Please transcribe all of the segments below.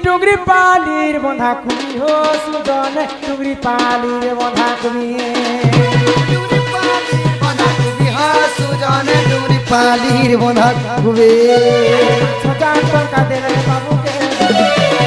डुगरी पालीर बंधा कुमी हो सुजन डुगरी पालीर बंधा कुमी सुजन डुगरी पालीर बंधा कुमी 5,000 टंका देले बाबू के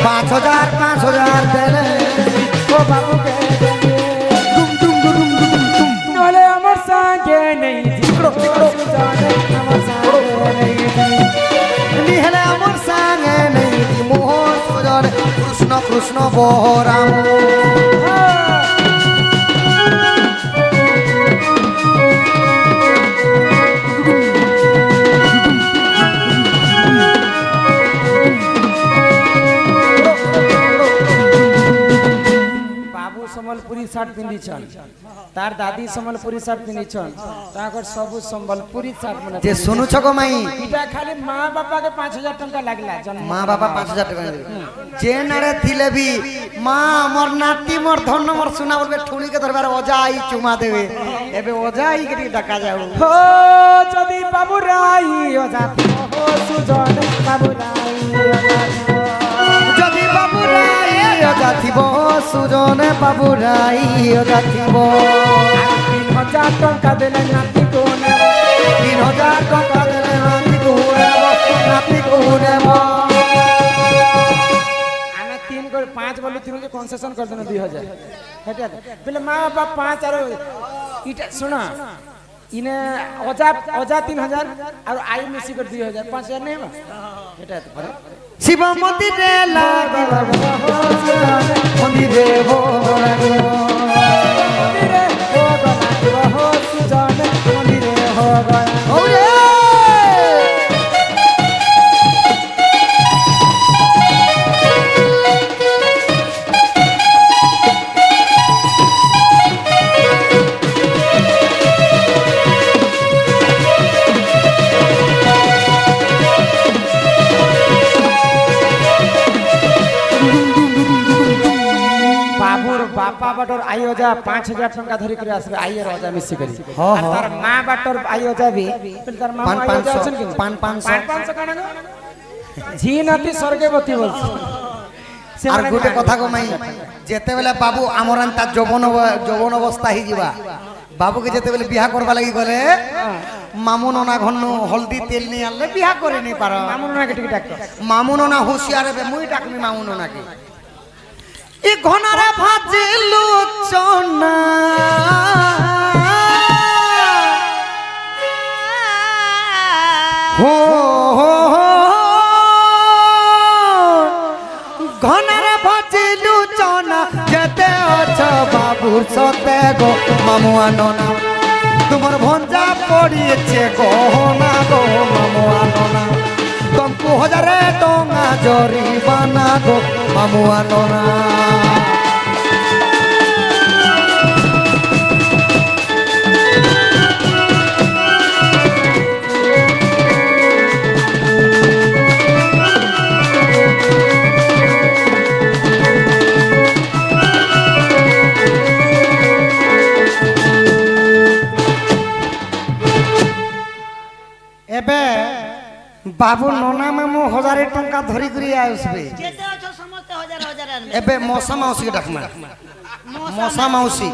5,000 देले ओ बाबू के नले अमर संगे नहीं जिकड़ो सुजन अमर संगे नहीं निहले अमर संगे नहीं मोहन सुजन कृष्ण कृष्ण बहराम सम्बलपुरी शर्ट पिंधिछन तार दादी सम्बलपुरी शर्ट पिंधिछन ताकर सब सम्बलपुरी शर्ट मन जे सुनु छको माई इटा खाली मां बापा के 5,000 टंका लागला जन्म मां बापा 5,000 टका जे नारे थिले भी मां मोर नाती मोर धन मोर सुना बोलबे ठुणी के दरबार ओजा आई चुमा देबे एबे ओजा आई के डका जाऊ हो जदी बाबू राई ओजा हो सुजन बाबू राई जदी बाबू राई ओजा थिबो सुजन बाबू राई ओजा थिबो 3,000 टंका देले नाती को ने 3,000 टका देले नाती को नेबो आना 3 को 5 बोलू 3 के कंसेशन कर देना 2,000 हटा पहले मां बाप 5 और इटा सुना इने ओजा 3,000 और आई मिसी कर 2,000 5,000 नहीं बा हटा तो पर शिव मंदिर रे लागिल मंदिर रे हो लागिल मंदिर रे हो लागिल हो सुजन मंदिर रे हो ओरे बापा बाटर आई ओजा 5,000 टंका धरि करे आसबे आई रोजा मिसी करी तार मां बाटर आई ओजा भी तार मां आई ओजा अछन कि 500 काना झी नाती स्वर्गवती बोल आर गुटे कथा को माई जेते बेले बाबू आमरान ता जवन अवस्था ही जीवा बाबू के जेते बेले बियाह करबा लागि गले मामू नना घन्नु हल्दी तेल नहीं आले बियाह करे नहीं पार मामू नना के टिक टाक मामू नना होशियार बे मुई डाकमी मामू नना के ई घनारे भाजिलु चना हो घनारे भाजिलु चना जेते अछ बाबू सते गो मामू आनना तुमर भंजा पड़िएछे गहना गो मामू आनना तुमको 1,000 टंका जरिमाना गो मामू आनना एबे बाबू नोना मामू 1,000 टंका धरी करी आसबे जेते अछो समस्त 1,000 आनबे एबे मौसा मौसी के डाकमा मौसा मौसी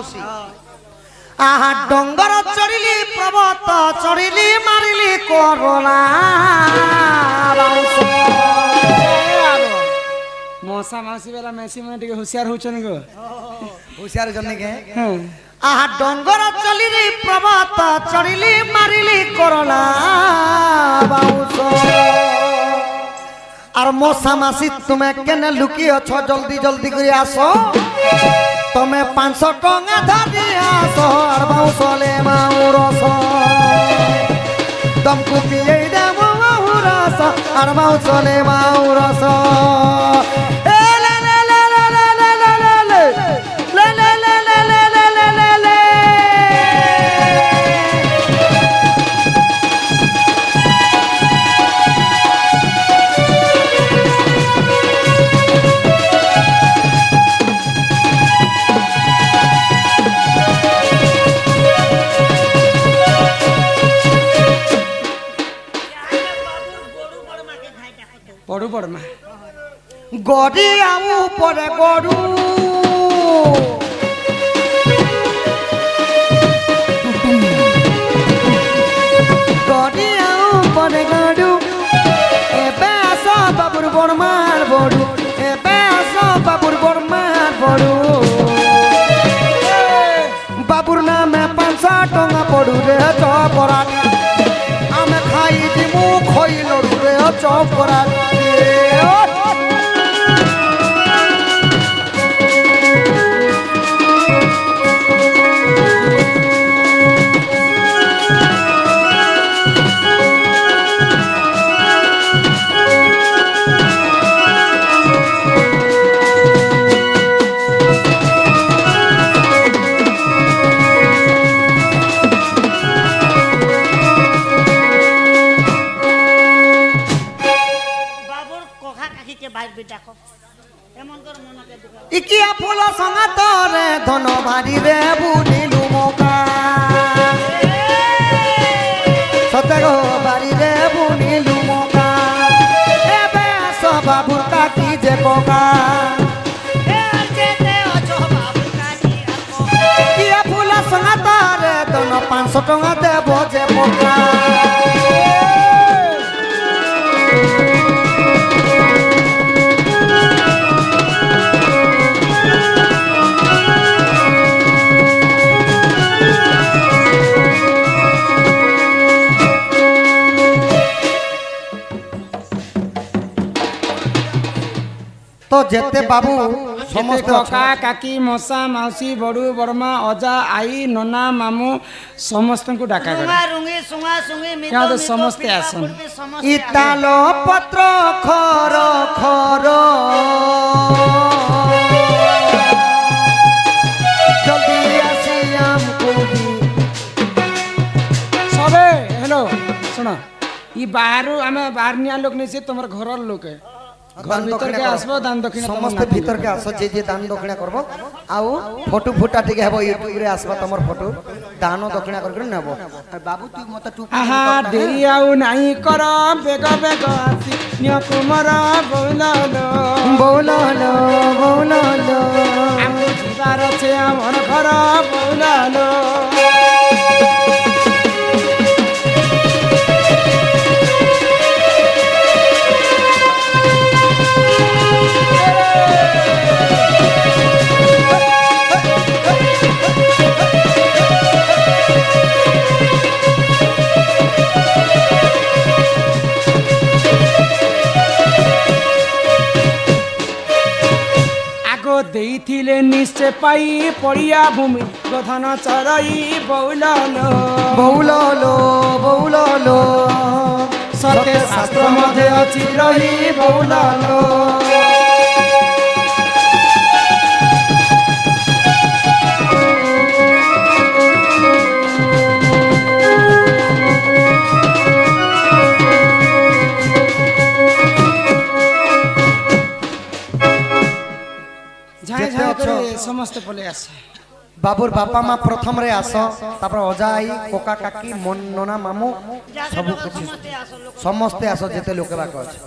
आहा डंगर चढ़िली पर्वत चढ़िली मारिली कोरोना मौसा मौसी वाला मैसी में टिके होशियार होचन गो होशियार जन्ने के आहा डंगर चलिली पर्वत चढ़िली मारिली कोरोना बाउस और मौसा मासी तुम्हें केने लुकी अछो जल्दी जल्दी करी आसो तुम्हें 500 टंका धरी आसो और बाउसले माउरस तुमको पिए दे माउरस और बाउसले माउरस पड़ू पड़ में গড়িয়া উপরে গরু গড়িয়া উপরে গরু এবে আস বাবুর বর্মার বড়ু এবে আস বাবুর বর্মার বড়ু বাবুর নামে 500 টঙ্কা পড়ু রে চপরা আমি খাই দিমু খই লড়ু রে চপরা ইকিয়া ফুল সঙ্গাতরে ধন ভারি রে বুনিলু মোকা সতে গো বাড়ি রে বুনিলু মোকা এবে আস বাবুর কাকি যে পোকা ইকিয়া ফুল সঙ্গাতরে ধন 500 টঙ্কা দেব যে পোকা তো যেতে বাবু সমস্ত কাকা কাকি মশা মাউসী বড়ু বর্মা অজা আই ননা মামু সমস্তଙ୍କୁ ডাকা গলা ସମସ୍ତେ ଆସନ୍ ইতাল পত্র খর খর জলদি আসি আমকো সবে হেলো শুন ই বাহারু আমি বাহার নিয়া লোক নেছে তোমার ঘরর লোক ঘর ভিতরকে আসবো দান দক্ষিণা সমস্ত ভিতরকে আস যে দান দক্ষিণা করব আউ ফটো ফুটা টিকে হবো ইউটিউব রে আসবা তোমার ফটো দান দক্ষিণা করে নেব আর বাবু তুই মত টুপি আহা দেরি আউ নাই কর বেগ বেগ আসি নিয় কুমার বৌলালো বৌলালো বৌলালো আমি ଯିବାର আছে আমার ঘর বৌলালো ଦେଇଥିଲେ ନିଶ୍ଚୟ ପାଇ ପଡ଼ିଆ ଭୂମି ପ୍ରଧାନ ଚରଇ ବଉଲଲୋ ବଉଲଲୋ ବଉଲଲୋ ସତ୍ୟ ଶାସ୍ତ୍ର ମଧ୍ୟ ଅଛି ରହି ବଉଲଲୋ ସମସ୍ତେ ପଳେଇ ଆସ বাবুর বাপা মা প্রথম রে আস তারপর অজা আই কোকা কাকি ননা মামু সব কিছু সমস্তে আস যেতে লোকে বাক আছে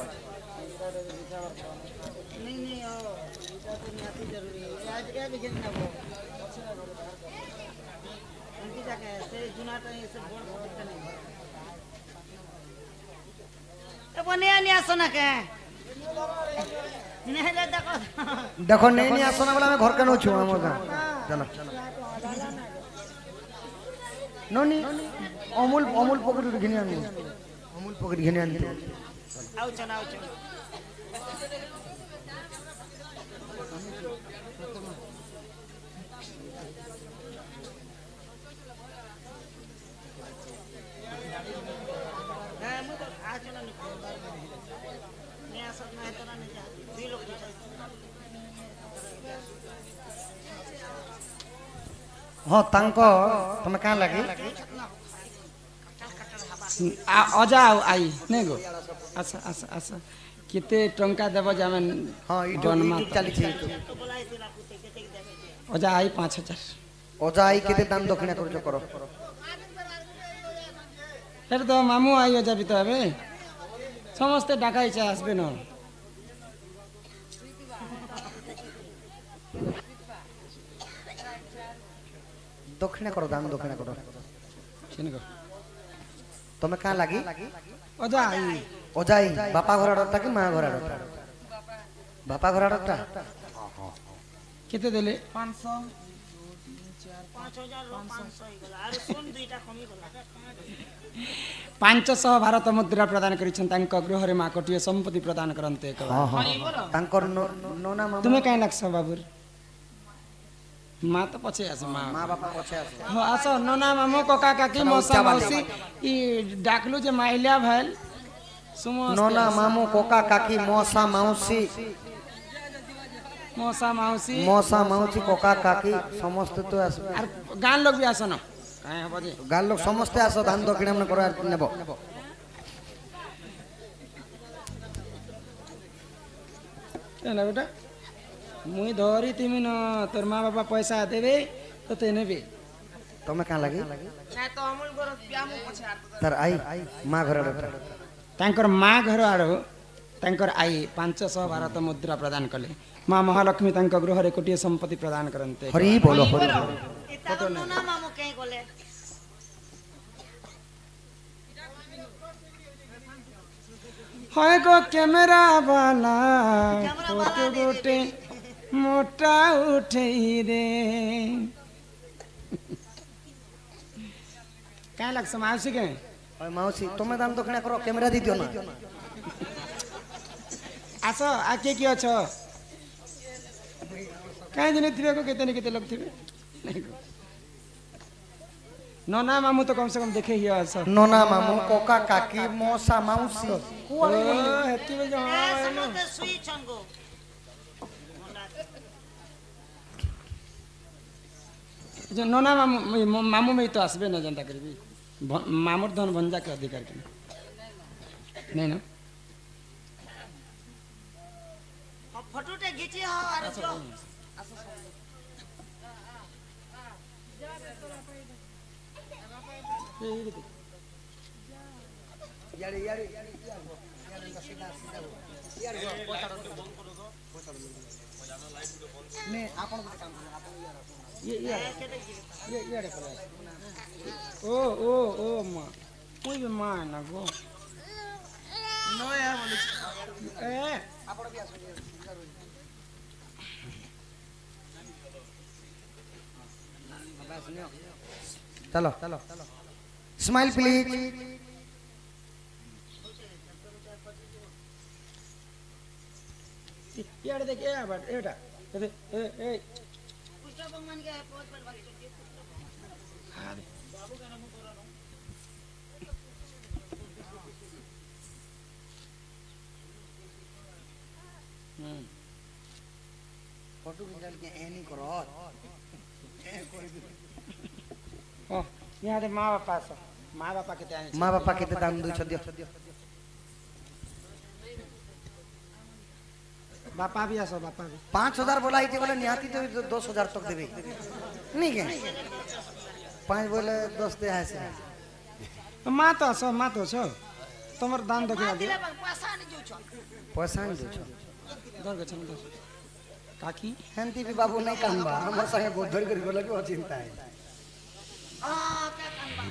দেখো নেই নি আসো না বলে আমি ঘর কেন छु আমার গাঁ জানো ননি অমূল অমূল পকেট ঘিনে আনি অমূল পকেট ঘিনে আনি আও চল हाँ तांको तुम्हें कहाँ लगी अजा आई नहीं गो अच्छा अच्छा अच्छा कितने टंका देव जामे हाँ यूट्यूब चली थी अजा आई 5000 अजा आई कितने दान दक्षिणा करो फिर तो मामू आई अजा भी तो हमें समस्ते डाका इच्छा आसबे न दक्षिणा करो दान दक्षिणा करो सिन को तमे का लागी ओजा आई ओजाई बापा घर डटा कि मां घर डटा बापा घर डटा केते देले 5,000 रो 500 ହେଇଗଲା ଆରେ ଶୁନ ଦୁଇଟା କମି ଗଲା 500 ଭାରତ ମୁଦ୍ରା ପ୍ରଦାନ କରିଛନ୍ତି ତାଙ୍କ ଗୃହରେ ମା କୋଟିଏ ସମ୍ପତ୍ତି ପ୍ରଦାନ କରନ୍ତେ हां हां तांकर नोना मामा तुमे काहे लागछ बाबुर माँ तो पछे आस माँ माँ बापा पछे आस हो आसो नोना मामू कका काकी मौसा मौसी ई डाकलू जे माइलिया भल सुमो नोना मामू कोका काकी मौसा मौसी मौसा मौसी कोका काकी समस्त तो आस आर गान लोग भी आसो न काहे हबो जे गाल लोग समस्त आसो धान दक्षिणा मन करा नेबो एना बेटा मुई धरी तिमी न तोर माँ बापा पैसा देबे तो ते नेबे तमे का लागी ନା ତ ଅମୁଲ ଘର ବ୍ୟାମ ପଛେ ଆଟ तार आई माँ घर डटा तांकर माँ घर आड़ो तांकर आई 500 भारत मुद्रा प्रदान कले माँ महालक्ष्मी तांक गृह रे कोटिए संपत्ति प्रदान करन्ते हरि बोलो हरि ଏଟା ନନା ମାମୁ କେଁ ଗଲେ हाय को कैमरा वाला फोटो गोटे मोटा उठई दे क्या लग समासी के ओए मौसी तमे दान दक्षिणा करो कैमरा दी दियो ना आसो आके की अछो काहे जने थिबे को केते लोग थिबे नहीं को नोना मामू तो कम से कम देखे ही आसो नोना मामू कोका काकी मौसा मौसी ओ हेती बे जो ଏ ସମସ୍ତେ ଶୁଇଛନ୍ ଗୋ जो नोना मामू मामू में तो आसबे न जनता करबी मामूर धन भंजा के अधिकार के नहीं ना ଫଟୋଟେ ଘିଚି ହ ଆରେ ଯୋ यारे यारे ने आपन को काम ये ओ माँ कोई भी माँ ना गो नो यार बोली ए आपन भी आसो चलो चलो स्माइल प्लीज यार देख ए बट एटा ए पुष्टा भगवान के बहुत पर बात करती फोटो खिंचा के एनी करो ओ यहाँ दे माँ बापा सो माँ बापा के त्याने माँ बापा केते दान दु छ दियो बापा भी आसो बापा भी 5000 बोला ही बोले निहाती तो 10000 तक देबे नहीं के 5 बोले 10 दे है से माँ तो छो तमर दान दक्षिणा दियो पैसा नहीं जो छ पैसा नहीं दु छ दर गछन दर काकी हंती भी बाबू नहीं कामबा हमर संगे गोधर कर बोला कि चिंता है हां क्या कानबा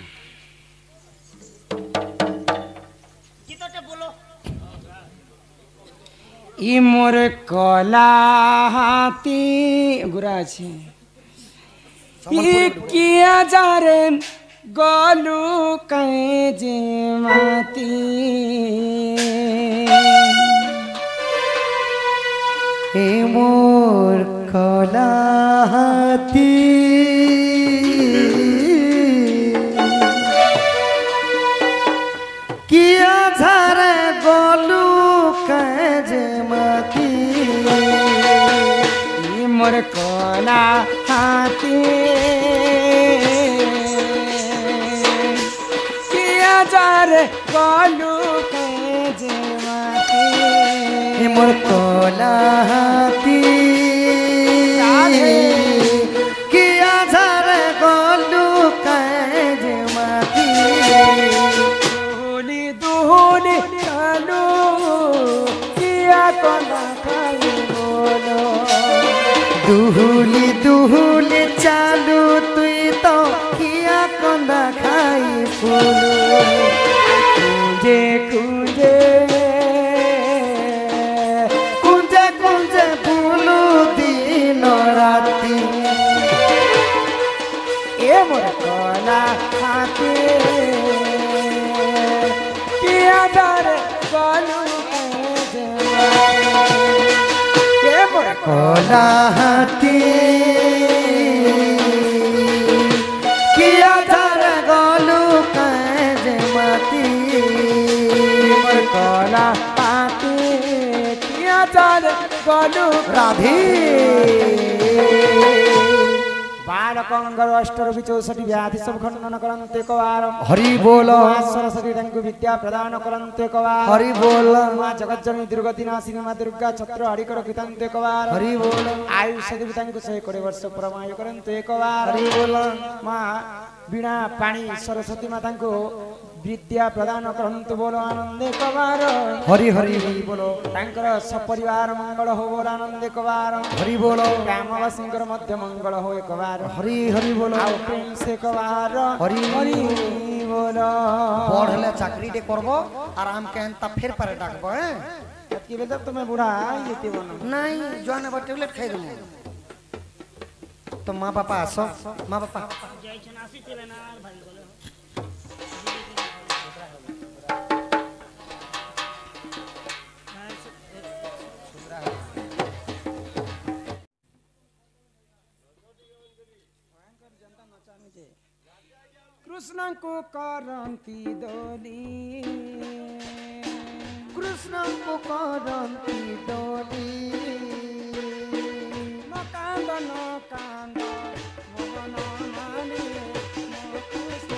गीतटे बोलो ई मोर कला हाथी गुरा छे ई किया जा रे गलू कहे जे माती हे मोर कला हाथी किया झर गोलू कहे मती ई मोर कला हाथी किया जा रे गलू कहे जे माती हे मोर कला हाथी किया झर गोलू कहे मती दुहुली दुहुली चालू किया कोना खाई बोलो दुहुली दुहुली चालू तुई तो आई फूल कुंजे कुंजे কুঞ্জে কুঞ্জে ফুল দিন রাতি ए मोर कला हाथी किया दर गलू ए मोर কলা হাতি কিয়া ধার গলু কাজে মাতি मोर कला हाथी किया दर गलू রাধে बालकंगर अष्टरवि 64 व्याधि सब खंडन करन्ते एकवार হরি बोल मां सरस्वती तांकु विद्या प्रदान करन्ते एकवार হরি बोल मां जगज्जननी दुर्गति नाशिनी मां दुर्गा छत्र हरिकर कृतन्ते एकवार হরি बोल आयुष देवी तांकु 100 वर्ष प्रमाय करन्ते एकवार हरि बोल मां वीणा पाणी सरस्वती माता को विद्या प्रदान करन्तु बोलो आनंद एकवार हरि हरि बोलो तांकर सपरिवार मंगल हो बोलो आनंद एकवार हरि बोल ग्रामवासींकर मध्य मंगल हो एकवार हरि हरि बोल आउ प्रेम से एकवार हरि हरि बोलो বড় হলে চাকরিটে করব আর আমকে এনতা ফের পারে ডাকবো হ্যাঁ কি বেদা তুমি বুড়া ইতি বনো নাই জোয়ান আবার ট্যাবলেট খাই দেবো তো মা বাবা আসো মা বাবা যাইছেন আসিতেলে না আর ভাই বলে कृष्ण को करंती दोली কৃষ্ণ করন্তি দোলি न कांद मोहन माने मो कृष्ण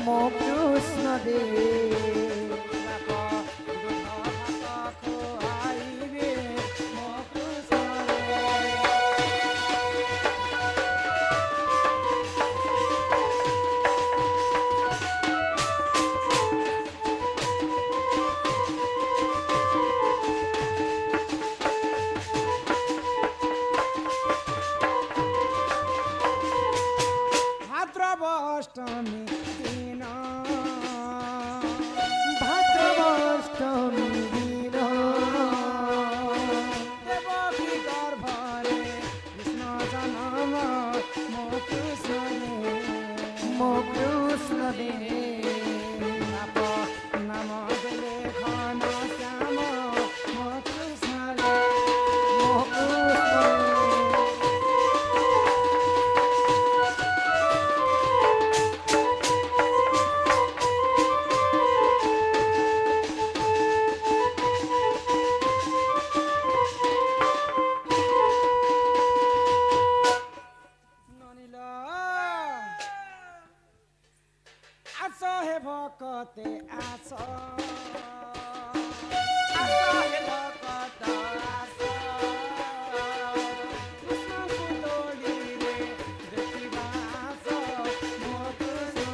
মো কৃষ্ণ দে भाद्रवाष्टमी दिन ভাদ্রবাষ্টমী দিন देवकी गर्भरे कृष्ण जन्म मो कृष्ण মো কৃষ্ণ দে नाम देले घन श्याम मो कृष्ण মো কৃষ্ণ ननिला आसो हे भकते आसो आसो हे भकत आसो कृष्ण सुतोली रे देखिबा आसो मो कृष्ण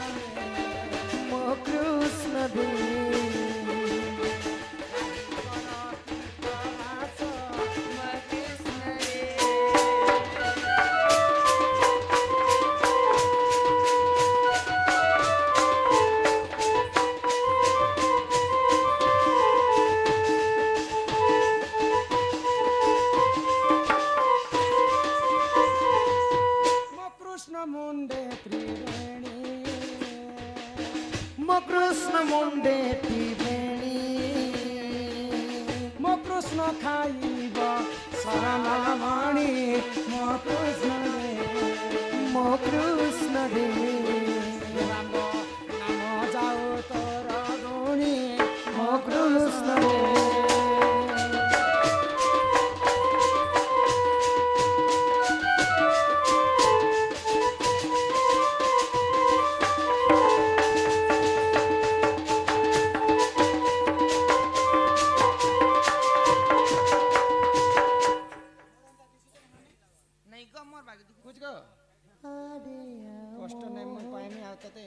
মো কৃষ্ণ দে आसो मो कृष्ण मो कृष्ण मुंडे त्रिवेणी মো কৃষ্ণ মুন্ডে ত্রিবেণী मो कृष्ण खाइब शरणमणि मो कृष्ण মো কৃষ্ণ দে राम नाम जाऊ तोर गुणी মো কৃষ্ণ দে नहीं गो मोर बागे कुछ गो कष्ट नहीं मन पाएनी आवते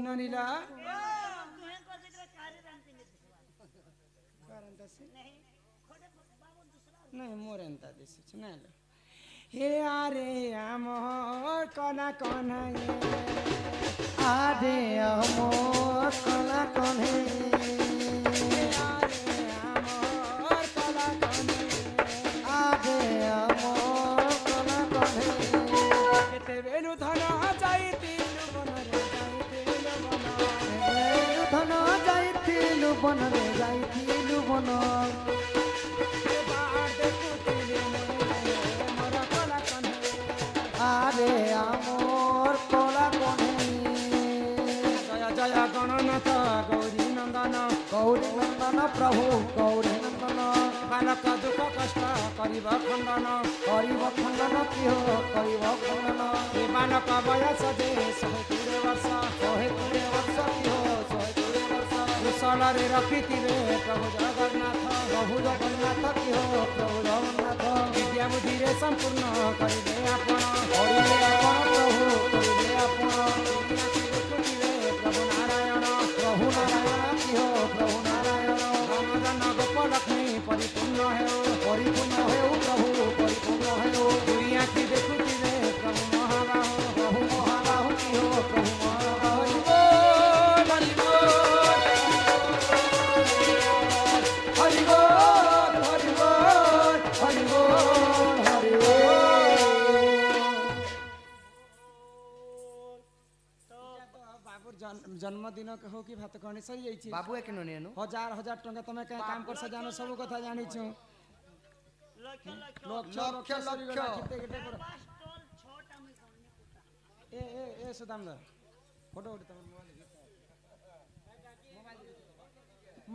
ननीला तुम्हें को दिखरा कार्य रांती कारण दसी नहीं खोडे बाबू दूसरा नहीं मोर एंता दिस नहीं हे आरे आमोर कना कना आरे आमोर कना कने हे आरे आमोर कना कना आरे आमोर कना कने केते बेलु धन जाइतिलु बनरे जाइतिलु बन धन जाइतिलु बन रे जाइतिलु बन आरे आमोर कला कने जय जय गणनाथ गौरी नंदन गौरी नंदन प्रभु गौरी नंदन बालक दुख कष्ट करिब खंडन करिब खंडन किहो करिब खंडन हे बालक बयस जे 120 वर्ष 120 वर्ष किहो 120 वर्ष कुशल रे रखिथिबे प्रभु जगन्नाथ प्रभु जगन्नाथ किहो प्रभु जगन्नाथ विद्या बुद्धि रे संपूर्ण करिबे आपण करिबे आपण प्रभु करिबे आपण प्रभु नारायण प्रभु नारायण किहो प्रभु नारायण धन गोप लक्ष्मी परिपूर्ण हेउ परिपूर्ण हेउ प्रभु परिपूर्ण हेउ दुनिया की देखुथिबे प्रभु महाबाहु प्रभु महाबाहु किहो प्रभु महाबाहु हरि बोल हरि बोल हरि बोल हरि बोल हरि बोल बाबूर जन्मदिन के हो कि भात कहानी सही जाइछि बाबू एक नेनु हजार हजार टंका तमे कहीं काम कर जानो सब कथा जानी छु লক্ষ লক্ষ लक्ष लक्ष, लक्ष लक्ष। किते किते कर 5 टोल 6টা আমি করনি কোটা ए सुदाम दा फोटो उठ तम मोबाइल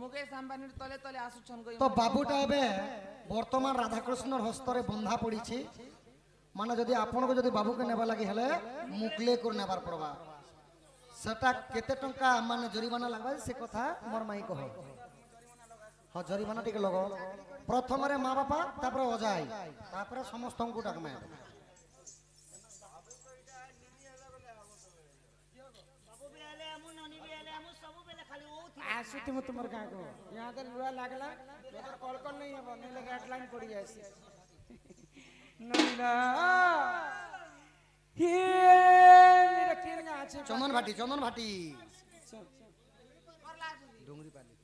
मुकेश अंबानी तले तले आसुछन गई तो बाबूटा एबे वर्तमान राधाकृष्णर हस्तरे बंधा पड़ीछि माने जदि आपन को जदि बाबू के नेबा लागि हेले मुकले कर नेबार पड़बा सेटा केते टंका माने जरिमाना लागबा से कथा मोर माई कहो हां जरिमाना टिके लगो प्रथम रे मां बापा तापर अजाई तापर समस्त को डाकमे বাবু বি আলে আমু ননি বি আলে আমু সবু বেলে খালি ও থি आसुति मु तुमर का को यहां के लुआ लागला तोर कॉल कॉल नहीं है बने लगे हेडलाइन पड़ी जासी नंदा हे मेरा किन गा আছে चंदन भाटी डोंगरी पाली